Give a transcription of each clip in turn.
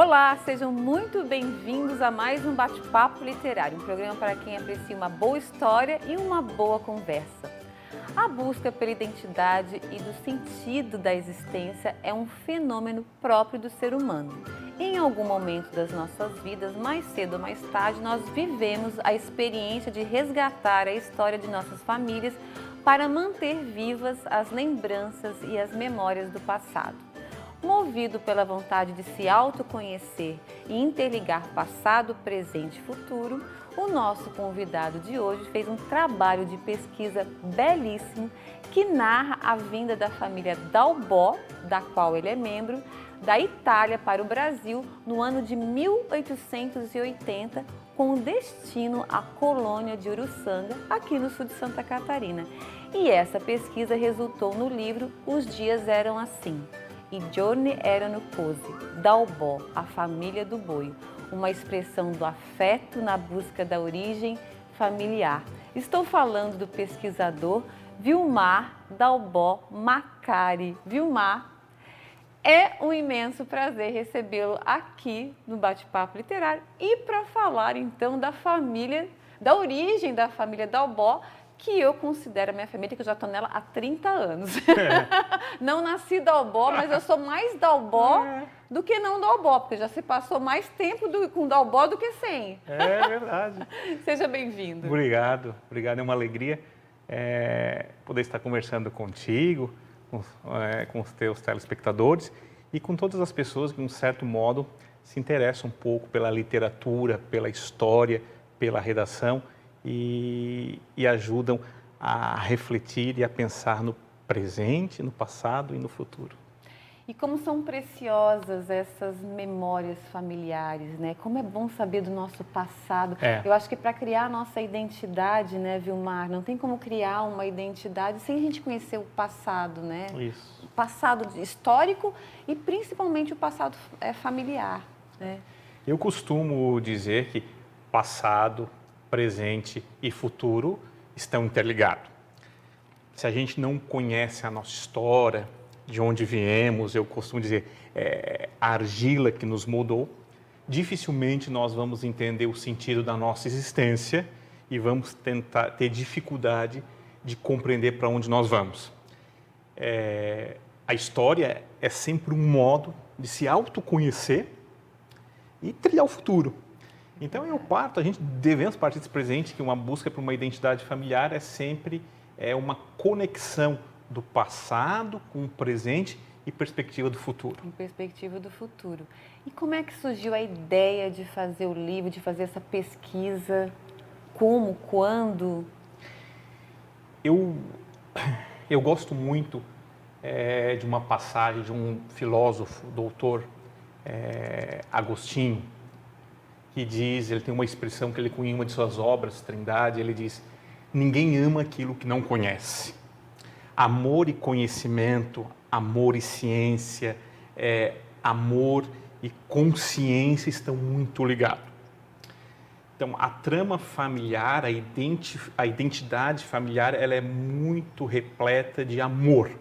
Olá, sejam muito bem-vindos a mais um Bate-Papo Literário, um programa para quem aprecia uma boa história e uma boa conversa. A busca pela identidade e do sentido da existência é um fenômeno próprio do ser humano. Em algum momento das nossas vidas, mais cedo ou mais tarde, nós vivemos a experiência de resgatar a história de nossas famílias para manter vivas as lembranças e as memórias do passado. Movido pela vontade de se autoconhecer e interligar passado, presente e futuro, o nosso convidado de hoje fez um trabalho de pesquisa belíssimo que narra a vinda da família Dalbó, da qual ele é membro, da Itália para o Brasil no ano de 1880, com destino à colônia de Uruçanga, aqui no sul de Santa Catarina. E essa pesquisa resultou no livro Os Dias Eram Assim. I giorni erano così, Dalbó, a família do boi, uma expressão do afeto na busca da origem familiar. Estou falando do pesquisador Vilmar Dalbó Macari. Vilmar, é um imenso prazer recebê-lo aqui no Bate-Papo Literário e para falar então da família, da origem da família Dalbó, que eu considero a minha família, que eu já estou nela há 30 anos. Não nasci Dalbó, mas eu sou mais Dalbó do que não Dalbó, porque já se passou mais tempo com Dalbó do que sem. É verdade. Seja bem-vindo. Obrigado, é uma alegria poder estar conversando contigo, com os teus telespectadores e com todas as pessoas que, de um certo modo, se interessam um pouco pela literatura, pela história, pela redação, e ajudam a refletir e a pensar no presente, no passado e no futuro. E como são preciosas essas memórias familiares, né? Como é bom saber do nosso passado. Eu acho que para criar a nossa identidade, né, Vilmar, não tem como criar uma identidade sem a gente conhecer o passado, né? Isso. O passado histórico e principalmente o passado familiar, né? Eu costumo dizer que passado, presente e futuro estão interligados. Se a gente não conhece a nossa história, de onde viemos, eu costumo dizer, a argila que nos moldou, dificilmente nós vamos entender o sentido da nossa existência e vamos ter dificuldade de compreender para onde nós vamos. A história é sempre um modo de se autoconhecer e trilhar o futuro. Então a gente devemos partir desse presente que uma busca por uma identidade familiar é sempre uma conexão do passado com o presente e perspectiva do futuro. Com perspectiva do futuro. E como é que surgiu a ideia de fazer o livro, de fazer essa pesquisa? Como, quando? Eu gosto muito de uma passagem de um filósofo, doutor Agostinho, que diz, ele tem uma expressão que ele cunha em uma de suas obras, Trindade, ele diz: ninguém ama aquilo que não conhece. Amor e conhecimento, amor e ciência, amor e consciência estão muito ligados. Então, a trama familiar, a identidade familiar, ela é muito repleta de amor.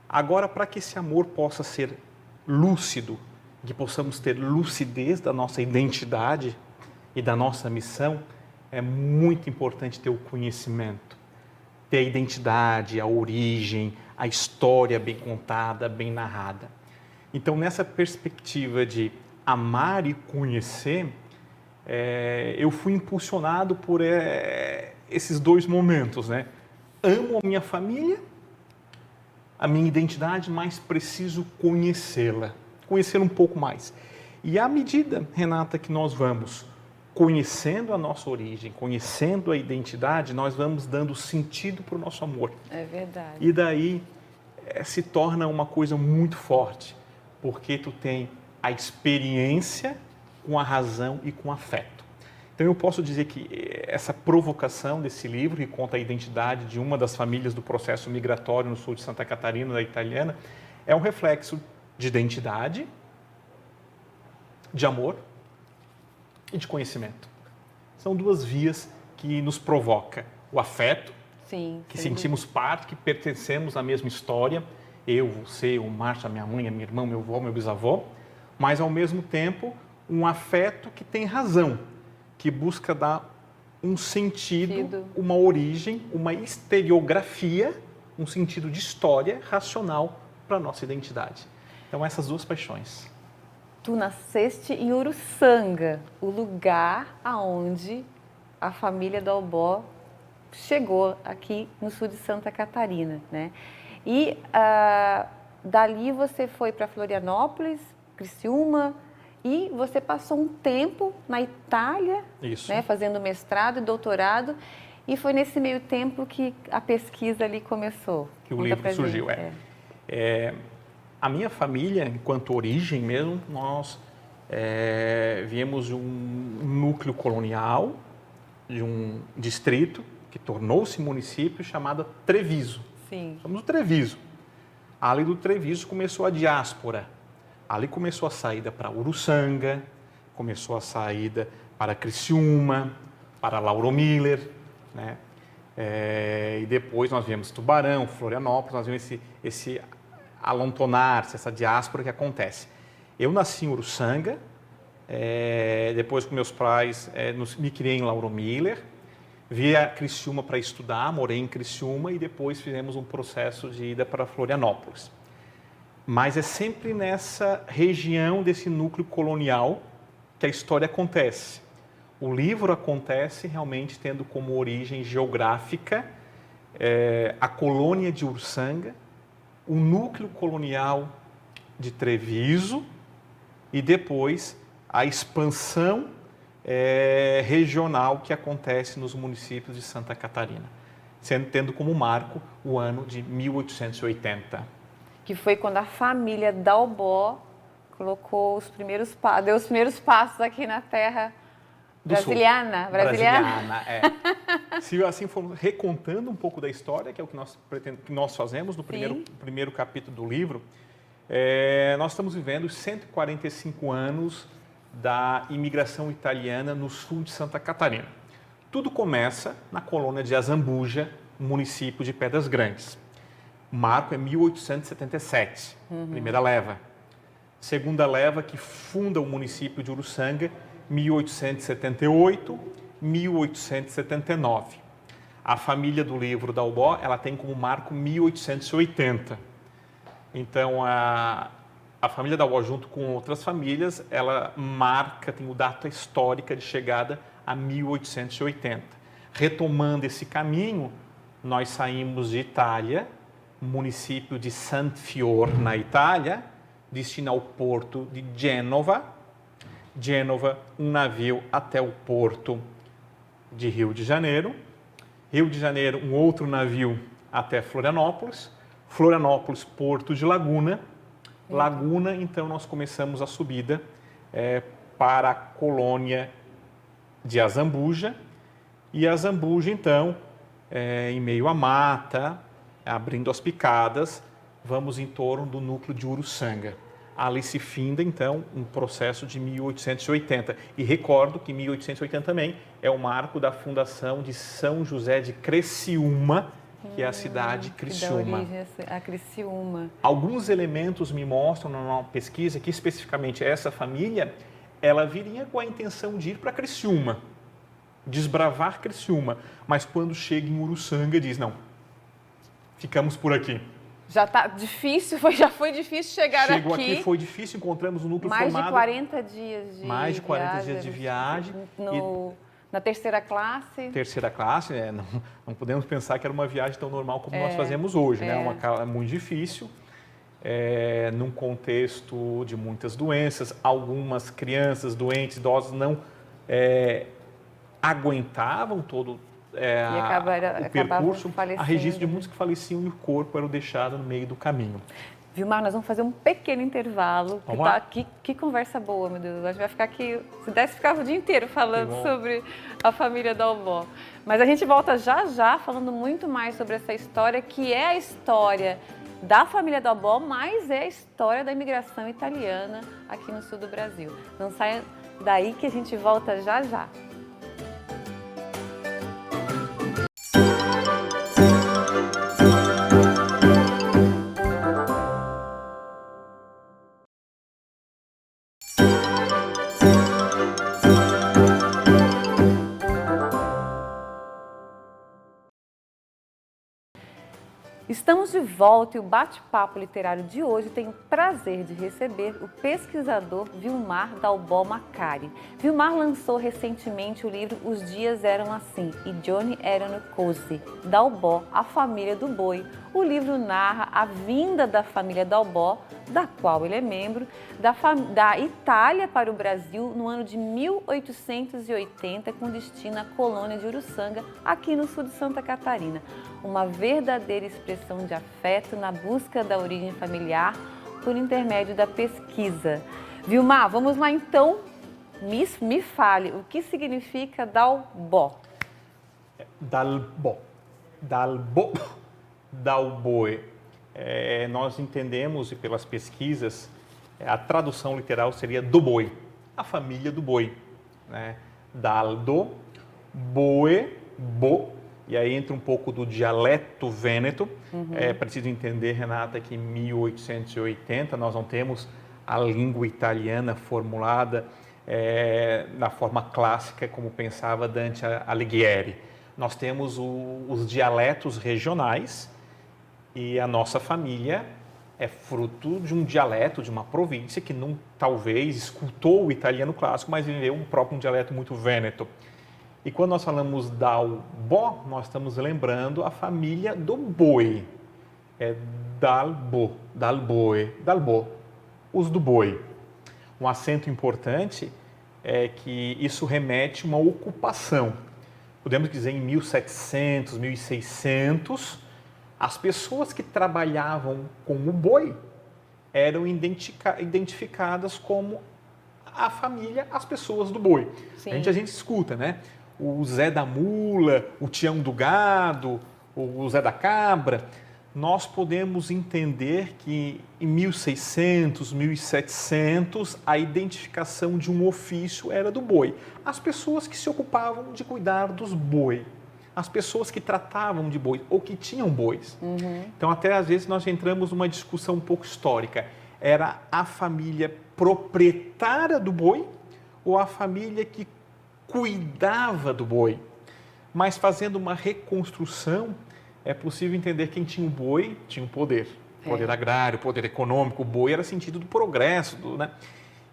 Agora, para que esse amor possa ser lúcido, que possamos ter lucidez da nossa identidade e da nossa missão, é muito importante ter o conhecimento, ter a identidade, a origem, a história bem contada, bem narrada. Então, nessa perspectiva de amar e conhecer, eu fui impulsionado por esses dois momentos, né? Amo a minha família, a minha identidade, mas preciso conhecê-la. Conhecer um pouco mais. E à medida, Renata, que nós vamos conhecendo a nossa origem, conhecendo a identidade, nós vamos dando sentido para o nosso amor. É verdade. E daí se torna uma coisa muito forte, porque tu tem a experiência com a razão e com o afeto. Então eu posso dizer que essa provocação desse livro, que conta a identidade de uma das famílias do processo migratório no sul de Santa Catarina, da italiana, é um reflexo de identidade, de amor e de conhecimento. São duas vias que nos provoca o afeto, sim, que sentimos parte, que pertencemos à mesma história, eu, você, o Márcio, a minha mãe, a minha irmã, meu avô, meu bisavô, mas ao mesmo tempo um afeto que tem razão, que busca dar um sentido, uma origem, uma historiografia, um sentido de história racional para a nossa identidade. Então, essas duas paixões. Tu nasceste em Uruçanga, o lugar aonde a família Dalbó chegou aqui no sul de Santa Catarina, né? E dali você foi para Florianópolis, Criciúma, e você passou um tempo na Itália, né, fazendo mestrado e doutorado, e foi nesse meio tempo que a pesquisa ali começou. Que o livro surgiu, A minha família, enquanto origem mesmo, nós viemos de um núcleo colonial, de um distrito que tornou-se município chamado Treviso. Sim. Somos do Treviso. Ali do Treviso começou a diáspora. Ali começou a saída para Uruçanga, começou a saída para Criciúma, para Lauromiller, né? E depois nós vemos Tubarão, Florianópolis, nós vemos esse alontonar-se, essa diáspora que acontece. Eu nasci em Uruçanga, depois com meus pais me criei em Lauromiller, vi a Criciúma para estudar, morei em Criciúma e depois fizemos um processo de ida para Florianópolis. Mas é sempre nessa região desse núcleo colonial que a história acontece. O livro acontece realmente tendo como origem geográfica a colônia de Uruçanga, o núcleo colonial de Treviso e depois a expansão regional que acontece nos municípios de Santa Catarina, tendo como marco o ano de 1880. Que foi quando a família Dalbó colocou deu os primeiros passos aqui na terra brasiliana. Se assim formos recontando um pouco da história, que é o que nós fazemos no primeiro capítulo do livro, nós estamos vivendo os 145 anos da imigração italiana no sul de Santa Catarina. Tudo começa na colônia de Azambuja, município de Pedras Grandes. O marco é 1877, primeira leva. Segunda leva que funda o município de Uruçanga, 1878, 1879. A família do livro Dalbó, ela tem como marco 1880. Então, a família Dalbó, junto com outras famílias, ela marca, tem o data histórica de chegada a 1880. Retomando esse caminho, nós saímos de Itália, município de San Fior, na Itália, destino ao porto de Gênova. Gênova, um navio até o porto de Rio de Janeiro. Rio de Janeiro, um outro navio até Florianópolis. Florianópolis, porto de Laguna. Laguna, então, nós começamos a subida para a colônia de Azambuja. E Azambuja, então, em meio à mata, abrindo as picadas, vamos em torno do núcleo de Uruçanga. Ali se finda, então, um processo de 1880. E recordo que 1880 também é o marco da fundação de São José de Criciúma, que é a cidade Criciúma. Que dá origem a Criciúma. Alguns elementos me mostram na pesquisa que, especificamente, essa família, ela viria com a intenção de ir para Criciúma, desbravar Criciúma. Mas quando chega em Uruçanga, diz, não, ficamos por aqui. Já está difícil, já foi difícil chegar aqui. Chegou aqui, foi difícil, encontramos um núcleo formado. Mais de 40 dias de viagem. Mais de 40 dias de viagem. Na terceira classe. Terceira classe, não podemos pensar que era uma viagem tão normal como nós fazemos hoje, né? É muito difícil, num contexto de muitas doenças. Algumas crianças doentes, idosos, não aguentavam todo o percurso. Há registro de muitos que faleciam e o corpo era deixado no meio do caminho. Vilmar, nós vamos fazer um pequeno intervalo. Vamos lá. Que conversa boa, meu Deus. A gente vai ficar aqui, se desse, ficava o dia inteiro falando sobre a família Dalbó. Mas a gente volta já já falando muito mais sobre essa história, que é a história da família Dalbó, mas é a história da imigração italiana aqui no sul do Brasil. Não saia daí que a gente volta já já. Estamos de volta e o bate-papo literário de hoje tem o prazer de receber o pesquisador Vilmar Dalbó Macari. Vilmar lançou recentemente o livro Os Dias Eram Assim e Johnny Erano Cozzi, Dalbó, a família do boi. O livro narra a vinda da família Dalbó, da qual ele é membro, da Itália para o Brasil no ano de 1880, com destino à colônia de Uruçanga, aqui no sul de Santa Catarina. Uma verdadeira expressão de afeto na busca da origem familiar por intermédio da pesquisa. Vilmar, vamos lá então, me fale, o que significa Dalbó? Dalbó. Dalbó. Nós entendemos, e pelas pesquisas, a tradução literal seria do boi, a família do boi. Né? Daldo, boe, bo. E aí entra um pouco do dialeto vêneto. É preciso entender, Renata, que em 1880 nós não temos a língua italiana formulada na forma clássica, como pensava Dante Alighieri. Nós temos os dialetos regionais e a nossa família é fruto de um dialeto, de uma província que não, talvez escutou o italiano clássico, mas viveu um próprio dialeto muito vêneto. E quando nós falamos Dalbó, nós estamos lembrando a família do boi. É Dalbo, Dalboe, Dalbó, os do boi. Um acento importante é que isso remete a uma ocupação. Podemos dizer em 1700, 1600, as pessoas que trabalhavam com o boi eram identificadas como a família, as pessoas do boi. Sim. A gente escuta, né? O Zé da Mula, o Tião do Gado, o Zé da Cabra. Nós podemos entender que em 1600, 1700, a identificação de um ofício era do boi. As pessoas que se ocupavam de cuidar dos boi, as pessoas que tratavam de boi ou que tinham bois. Então, até às vezes, nós entramos numa discussão um pouco histórica. Era a família proprietária do boi ou a família que cuidava do boi? Mas fazendo uma reconstrução, é possível entender que quem tinha o boi tinha o poder agrário, poder econômico. O boi era sentido do progresso, né?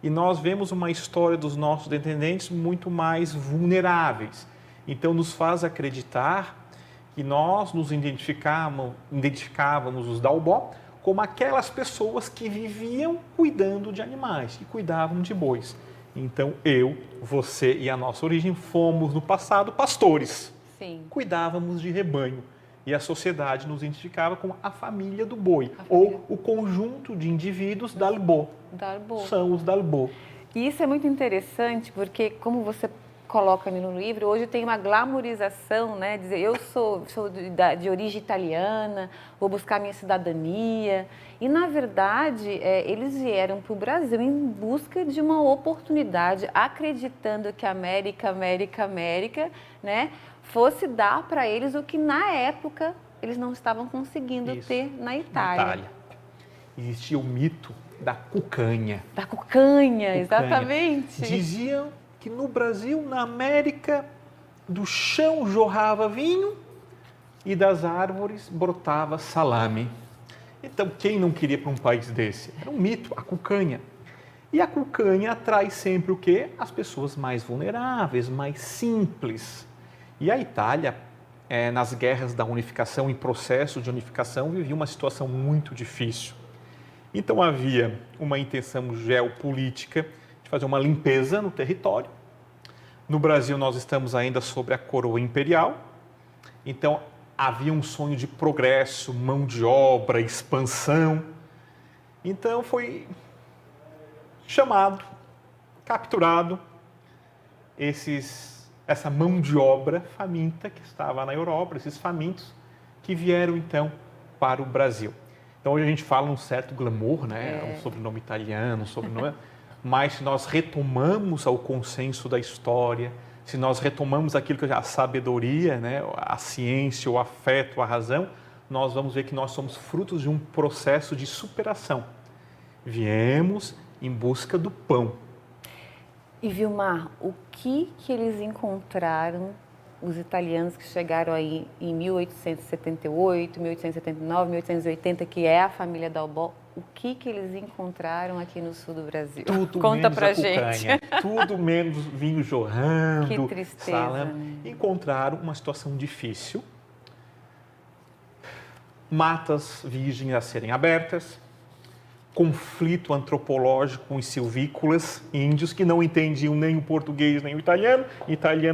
E nós vemos uma história dos nossos descendentes muito mais vulneráveis. Então, nos faz acreditar que nós nos identificávamos os Dalbó como aquelas pessoas que viviam cuidando de animais, que cuidavam de bois. Então, eu, você e a nossa origem fomos, no passado, pastores. Sim. Cuidávamos de rebanho. E a sociedade nos identificava como a família do boi, ou o conjunto de indivíduos Dalbó. São os Dalbó. E isso é muito interessante, porque como você coloca ali no livro, hoje tem uma glamorização, né? Dizer, eu sou de origem italiana, vou buscar minha cidadania. E, na verdade, eles vieram para o Brasil em busca de uma oportunidade, acreditando que a América, né, fosse dar para eles o que, na época, eles não estavam conseguindo ter na Itália. Existia o mito da cucanha. Da cucanha, exatamente. Diziam que no Brasil, na América, do chão jorrava vinho e das árvores brotava salame. Então, quem não queria para um país desse? Era um mito, a cucanha. E a cucanha atrai sempre o quê? As pessoas mais vulneráveis, mais simples. E a Itália, nas guerras da unificação, em processo de unificação, vivia uma situação muito difícil. Então, havia uma intenção geopolítica de fazer uma limpeza no território. No Brasil, nós estamos ainda sob a coroa imperial. Então, havia um sonho de progresso, mão de obra, expansão. Então, foi chamado, capturado, essa mão de obra faminta que estava na Europa, esses famintos que vieram, então, para o Brasil. Então, hoje a gente fala um certo glamour, né? Um sobrenome italiano, um sobrenome... Mas se nós retomamos ao consenso da história, se nós retomamos aquilo que é a sabedoria, né? A ciência, o afeto, a razão, nós vamos ver que nós somos frutos de um processo de superação. Viemos em busca do pão. E Vilmar, o que eles encontraram os italianos que chegaram aí em 1878, 1879, 1880, que é a família Dalbó, o que eles encontraram aqui no sul do Brasil? Tudo Conta menos pra a gente. cucanha, tudo menos vinho jorrando. Que tristeza, né? Encontraram uma situação difícil, matas virgens a serem abertas, conflito antropológico com os silvícolas índios que não entendiam nem o português nem o italiano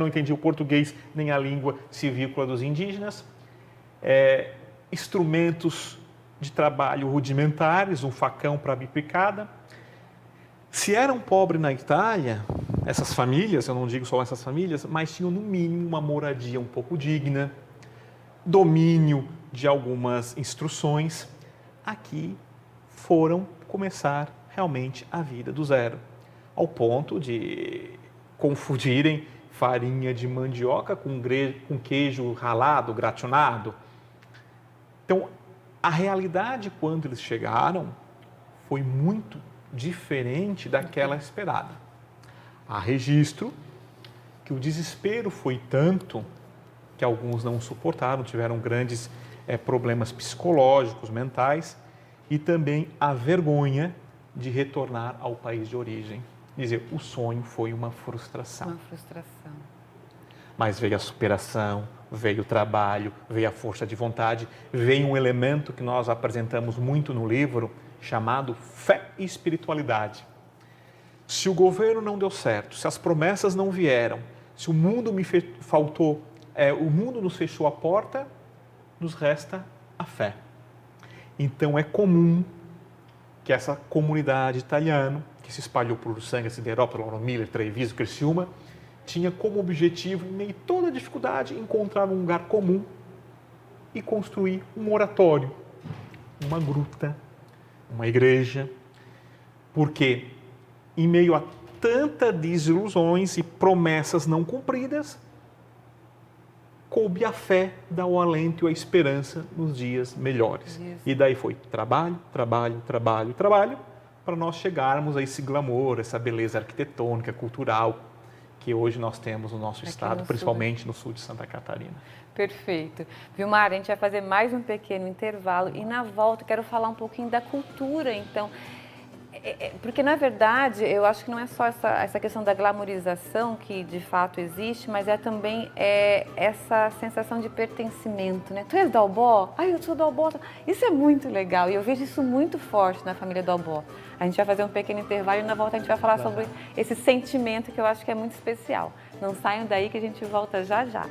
não entendia o português nem a língua silvícola dos indígenas, instrumentos de trabalho rudimentares, um facão para bipicada. Se eram pobres na Itália, essas famílias, eu não digo só essas famílias, mas tinham no mínimo uma moradia um pouco digna, domínio de algumas instruções. Aqui foram começar realmente a vida do zero, ao ponto de confundirem farinha de mandioca com queijo ralado, gratinado. Então, a realidade quando eles chegaram foi muito diferente daquela esperada. Há registro que o desespero foi tanto que alguns não suportaram, tiveram grandes problemas psicológicos, mentais, e também a vergonha de retornar ao país de origem. Dizer, o sonho foi uma frustração. Uma frustração. Mas veio a superação, veio o trabalho, veio a força de vontade, veio um elemento que nós apresentamos muito no livro, chamado fé e espiritualidade. Se o governo não deu certo, se as promessas não vieram, se o mundo faltou, o mundo nos fechou a porta, nos resta a fé. Então é comum que essa comunidade italiana, que se espalhou por Luçanga, Siderópolis, Lauro Miller, Treviso, Criciúma, tinha como objetivo, em meio a toda a dificuldade, encontrar um lugar comum e construir um oratório, uma gruta, uma igreja, porque em meio a tantas desilusões e promessas não cumpridas, coube a fé, dar o alento e a esperança nos dias melhores. Isso. E daí foi trabalho, trabalho, trabalho, trabalho, para nós chegarmos a esse glamour, essa beleza arquitetônica, cultural, que hoje nós temos no nosso estado, principalmente no sul de Santa Catarina. Perfeito. Vilmar, a gente vai fazer mais um pequeno intervalo e na volta quero falar um pouquinho da cultura, então, porque na verdade eu acho que não é só essa questão da glamorização que de fato existe, mas é também essa sensação de pertencimento, né? Tu és Dalbó? Ah, eu sou Dalbó. Isso é muito legal e eu vejo isso muito forte na família Dalbó. A gente vai fazer um pequeno intervalo e na volta a gente vai falar sobre esse sentimento que eu acho que é muito especial. Não saiam daí que a gente volta já já.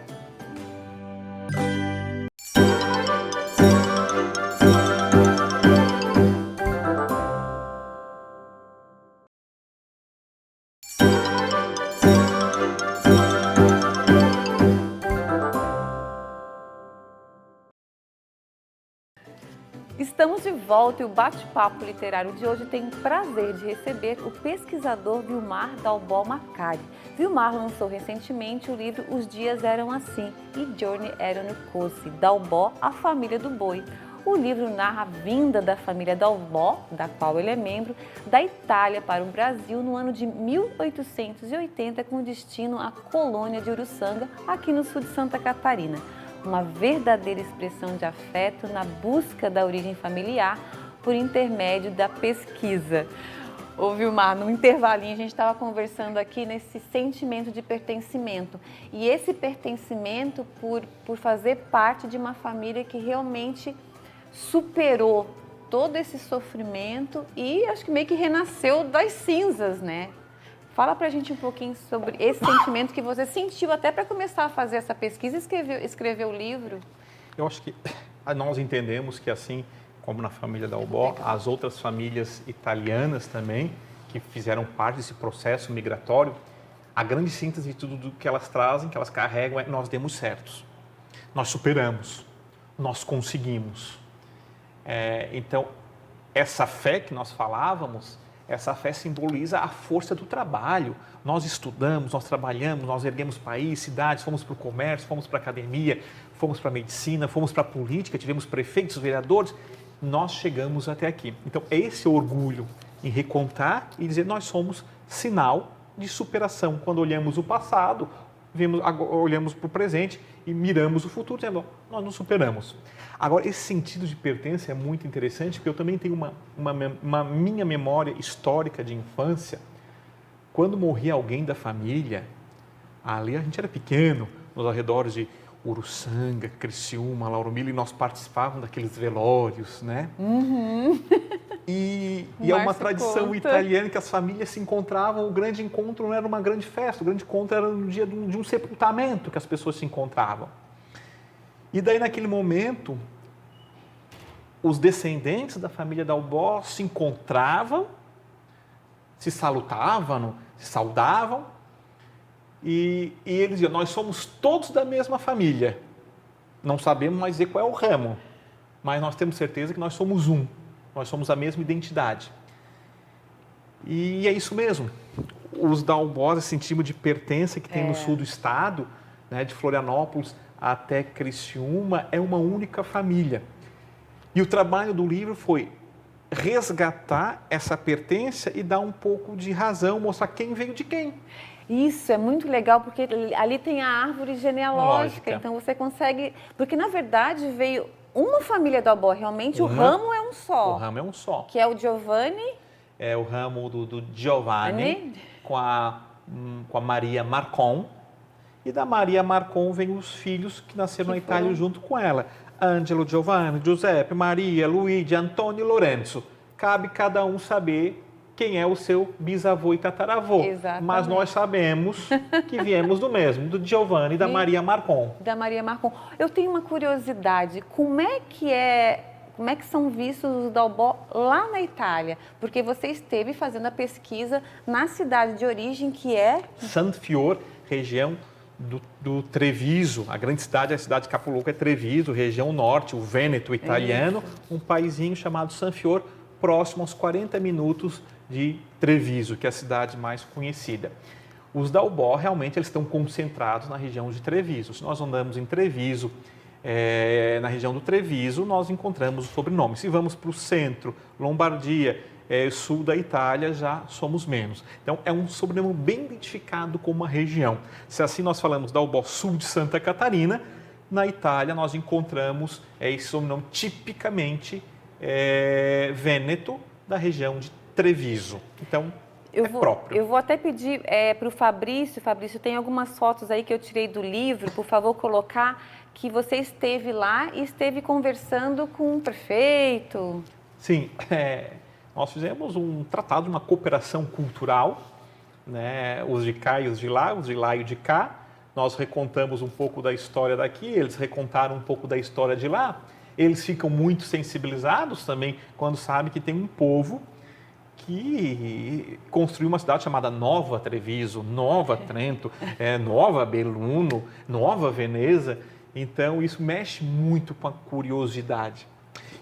Estamos de volta e o bate-papo literário de hoje tem o prazer de receber o pesquisador Vilmar Dalbó Macari. Vilmar lançou recentemente o livro Os Dias Eram Assim e Giorni Erano Così, Dalbó, a Família do Boi. O livro narra a vinda da família Dalbó, da qual ele é membro, da Itália para o Brasil no ano de 1880 com destino à colônia de Uruçanga, aqui no sul de Santa Catarina. Uma verdadeira expressão de afeto na busca da origem familiar por intermédio da pesquisa. Ô Vilmar, no intervalinho a gente estava conversando aqui nesse sentimento de pertencimento. E esse pertencimento por fazer parte de uma família que realmente superou todo esse sofrimento e acho que meio que renasceu das cinzas, né? Fala pra gente um pouquinho sobre esse sentimento que você sentiu até para começar a fazer essa pesquisa e escrever o livro. Eu acho que nós entendemos que assim como na família Dalbó, as outras famílias italianas também, que fizeram parte desse processo migratório, a grande síntese de tudo que elas trazem, que elas carregam, é nós demos certos, nós superamos, nós conseguimos. Então, essa fé que nós falávamos, essa fé simboliza a força do trabalho. Nós estudamos, nós trabalhamos, nós erguemos país, cidades, fomos para o comércio, fomos para a academia, fomos para a medicina, fomos para a política, tivemos prefeitos, vereadores, nós chegamos até aqui. Então, é esse orgulho em recontar e dizer nós somos sinal de superação. Quando olhamos o passado, olhamos para o presente e miramos o futuro, dizendo, nós nos superamos. Agora, esse sentido de pertença é muito interessante, porque eu também tenho uma minha memória histórica de infância. Quando morria alguém da família, ali a gente era pequeno, nos arredores de Uruçanga, Criciúma, Lauro Miller, e nós participávamos daqueles velórios, né? E é uma tradição italiana que as famílias se encontravam, o grande encontro não era uma grande festa, o grande encontro era no dia de um sepultamento que as pessoas se encontravam. E daí, naquele momento, os descendentes da família Dalbó se encontravam, se salutavam, se saudavam, e eles diziam, nós somos todos da mesma família. Não sabemos mais dizer qual é o ramo, mas nós temos certeza que nós somos um. Nós somos a mesma identidade. E é isso mesmo. Os Dalbós, esse sentido de pertença que tem no sul do estado, né, de Florianópolis até Criciúma, é uma única família. E o trabalho do livro foi resgatar essa pertença e dar um pouco de razão, mostrar quem veio de quem. Isso é muito legal, porque ali tem a árvore genealógica, então você consegue... Porque, na verdade, veio uma família Dalbó, realmente o ramo é um só. O ramo é um só. Que é o Giovanni. É o ramo do Giovanni, com a Maria Marcon. E da Maria Marcon vem os filhos que nasceram na Itália junto com ela. Ângelo, Giovanni, Giuseppe, Maria, Luigi, Antônio e Lorenzo. Cabe cada um saber quem é o seu bisavô e tataravô. Exatamente. Mas nós sabemos que viemos do mesmo, do Giovanni e da Maria Marcon. Da Maria Marcon. Eu tenho uma curiosidade, como é que são vistos os Dalbó lá na Itália? Porque você esteve fazendo a pesquisa na cidade de origem, que é... San Fior, região do Treviso. A grande cidade, a cidade de Capoluogo é Treviso, região norte, o Vêneto italiano, um paizinho chamado San Fior, próximo aos 40 minutos de Treviso, que é a cidade mais conhecida. Os Dalbó, realmente, eles estão concentrados na região de Treviso. Se nós andamos em Treviso, na região do Treviso, nós encontramos o sobrenome. Se vamos para o centro, Lombardia, sul da Itália, já somos menos. Então, é um sobrenome bem identificado com uma região. Se assim nós falamos Dalbó sul de Santa Catarina, na Itália nós encontramos esse sobrenome tipicamente vêneto, da região de Treviso. Então, próprio. Eu vou até pedir para o Fabrício. Fabrício, tem algumas fotos aí que eu tirei do livro, por favor, colocar que você esteve lá e esteve conversando com o prefeito. Sim, nós fizemos um tratado, uma cooperação cultural, né? Os de cá e os de lá e de cá. Nós recontamos um pouco da história daqui, eles recontaram um pouco da história de lá. Eles ficam muito sensibilizados também quando sabem que tem um povo que construiu uma cidade chamada Nova Treviso, Nova Trento, Nova Belluno, Nova Veneza. Então, isso mexe muito com a curiosidade.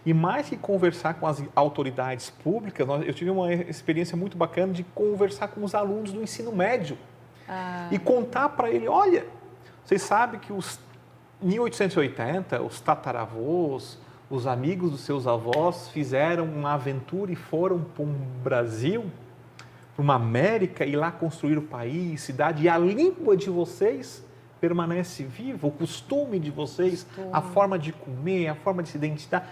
E mais que conversar com as autoridades públicas, eu tive uma experiência muito bacana de conversar com os alunos do ensino médio e contar para ele, olha, vocês sabem que os 1880, os tataravôs, os amigos dos seus avós fizeram uma aventura e foram para um Brasil, para uma América, e lá construíram o país, cidade, e a língua de vocês permanece viva, o costume de vocês, a forma de comer, a forma de se identificar.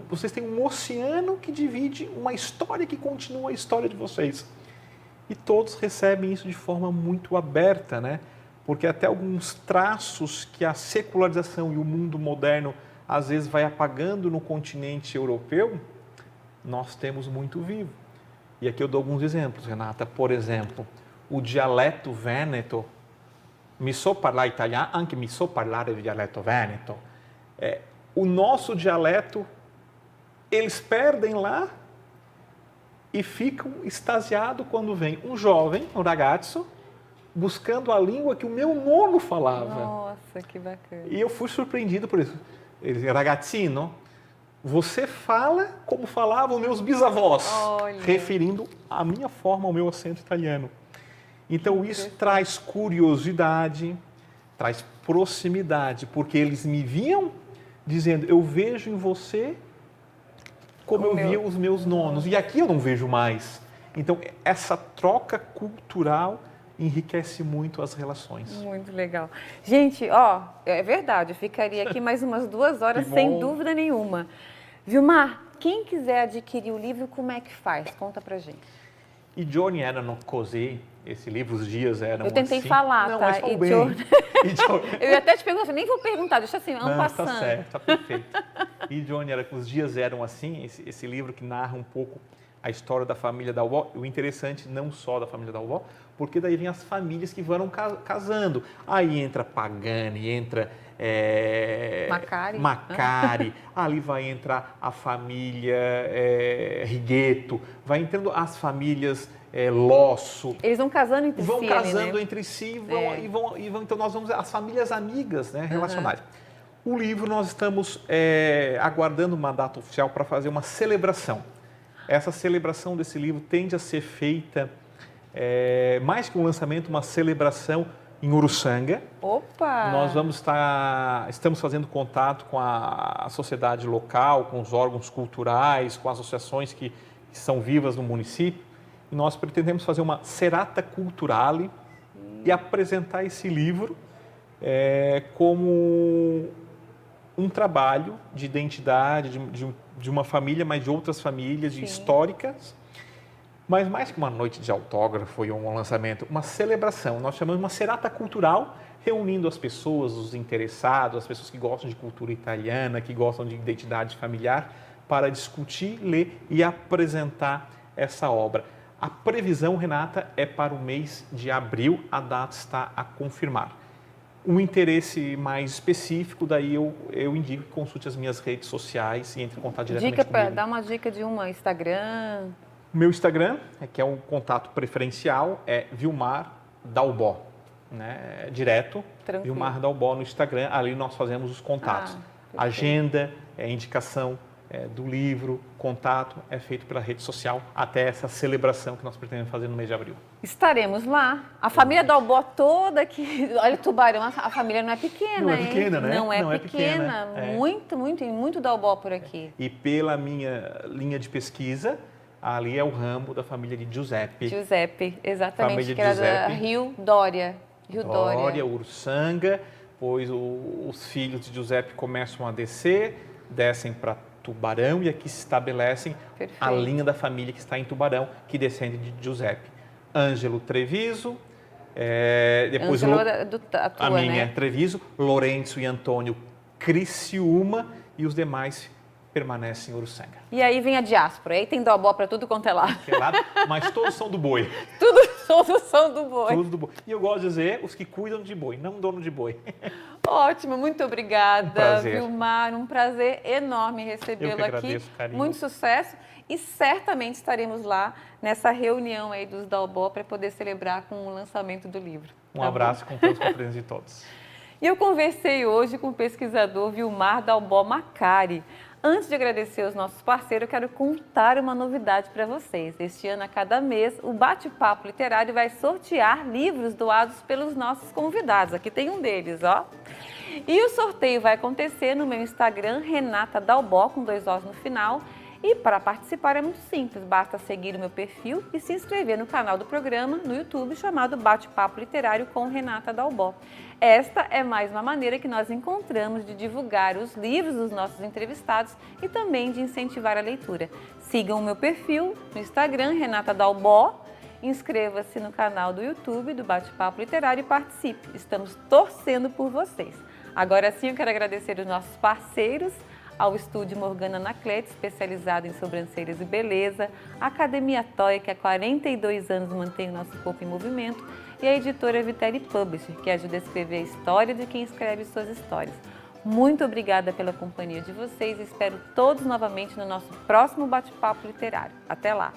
Vocês têm um oceano que divide uma história que continua a história de vocês. E todos recebem isso de forma muito aberta, né? Porque até alguns traços que a secularização e o mundo moderno às vezes vai apagando no continente europeu, nós temos muito vivo. E aqui eu dou alguns exemplos, Renata. Por exemplo, o dialeto vêneto, mi so parlare italiano, anche mi so parlare il dialetto veneto. O nosso dialeto, eles perdem lá e ficam extasiados quando vem um jovem, um ragazzo, buscando a língua que o meu nono falava. Nossa, que bacana. E eu fui surpreendido por isso. Ele disse, ragazzino, você fala como falavam meus bisavós, referindo a minha forma, ao meu acento italiano. Então, isso traz curiosidade, traz proximidade, porque eles me viam dizendo, eu vejo em você como eu via os meus nonos, e aqui eu não vejo mais. Então, essa troca cultural enriquece muito as relações. Muito legal. Gente, ó, é verdade, eu ficaria aqui mais umas 2 horas sem dúvida nenhuma. Vilmar, quem quiser adquirir o livro, como é que faz? Conta pra gente. I giorni erano così, esse livro, os dias eram Eu tentei assim. falar, não, tá? Mas falou bem. Eu ia até te perguntar, nem vou perguntar, deixa assim, vamos passando. Tá certo, tá perfeito. I giorni era os dias eram assim, esse livro que narra um pouco a história da família Dalbó. O interessante, não só da família Dalbó, porque daí vem as famílias que vão casando. Aí entra Pagani, entra Macari, ali vai entrar a família Righetto, vai entrando as famílias Losso. Eles vão casando entre si. Vão casando ali, né? entre si e vão, então nós vamos as famílias amigas, né, relacionadas. O livro nós estamos aguardando uma data oficial para fazer uma celebração. Essa celebração desse livro tende a ser feita, mais que um lançamento, uma celebração em Uruçanga. Opa! Nós estamos fazendo contato com a sociedade local, com os órgãos culturais, com as associações que são vivas no município. E nós pretendemos fazer uma serata culturale e apresentar esse livro como um trabalho de identidade de uma família, mas de outras famílias históricas. Mas mais que uma noite de autógrafo e um lançamento, uma celebração. Nós chamamos de uma serata cultural, reunindo as pessoas, os interessados, as pessoas que gostam de cultura italiana, que gostam de identidade familiar, para discutir, ler e apresentar essa obra. A previsão, Renata, é para o mês de abril, a data está a confirmar. Um interesse mais específico, daí eu indico que consulte as minhas redes sociais e entre em contato diretamente comigo. Dá uma dica de uma Instagram. Meu Instagram, que é um contato preferencial, é Vilmar Dalbó, né? Direto, Tranquilo. Vilmar Dalbó no Instagram, ali nós fazemos os contatos. Agenda, indicação do livro, contato é feito pela rede social até essa celebração que nós pretendemos fazer no mês de abril. Estaremos lá. A família Dalbó toda aqui, olha o Tubarão, a família não é pequena, Não é pequena, né? Não é pequena. Muito Dalbó por aqui. E pela minha linha de pesquisa, ali é o ramo da família de Giuseppe. Giuseppe, exatamente, família que era Giuseppe. da Rio Dória. Dória, Uruçanga, pois os filhos de Giuseppe começam a descem para Tubarão e aqui se estabelecem a linha da família que está em Tubarão, que descende de Giuseppe. Ângelo Treviso, depois a minha Treviso, Lourenço e Antônio Criciúma e os demais permanecem em Uruçanga. E aí vem a diáspora, aí tem Dalbó para tudo quanto é lado. Mas todos são do boi. Todos são do boi. Todos do boi. E eu gosto de dizer, os que cuidam de boi, não dono de boi. Ótimo, muito obrigada, Um prazer. Vilmar. Um prazer enorme recebê-lo aqui. Agradeço, carinho. Muito sucesso e certamente estaremos lá nessa reunião aí dos Dalbó para poder celebrar com o lançamento do livro. Um abraço com todos, com a presença de todos. E eu conversei hoje com o pesquisador Vilmar Dalbó Macari. Antes de agradecer aos nossos parceiros, eu quero contar uma novidade para vocês. Este ano, a cada mês, o Bate-Papo Literário vai sortear livros doados pelos nossos convidados. Aqui tem um deles, ó. E o sorteio vai acontecer no meu Instagram, Renata Dalbó, com 2 Os no final. E para participar é muito simples, basta seguir o meu perfil e se inscrever no canal do programa no YouTube chamado Bate-Papo Literário com Renata Dalbó. Esta é mais uma maneira que nós encontramos de divulgar os livros dos nossos entrevistados e também de incentivar a leitura. Sigam o meu perfil no Instagram, Renata Dalbó, inscreva-se no canal do YouTube do Bate-Papo Literário e participe. Estamos torcendo por vocês. Agora sim, eu quero agradecer os nossos parceiros, ao Estúdio Morgana Anacleto, especializado em sobrancelhas e beleza, a Academia Toia, que há 42 anos mantém o nosso corpo em movimento, e a editora Vitelli Publisher, que ajuda a escrever a história de quem escreve suas histórias. Muito obrigada pela companhia de vocês e espero todos novamente no nosso próximo Bate-Papo Literário. Até lá!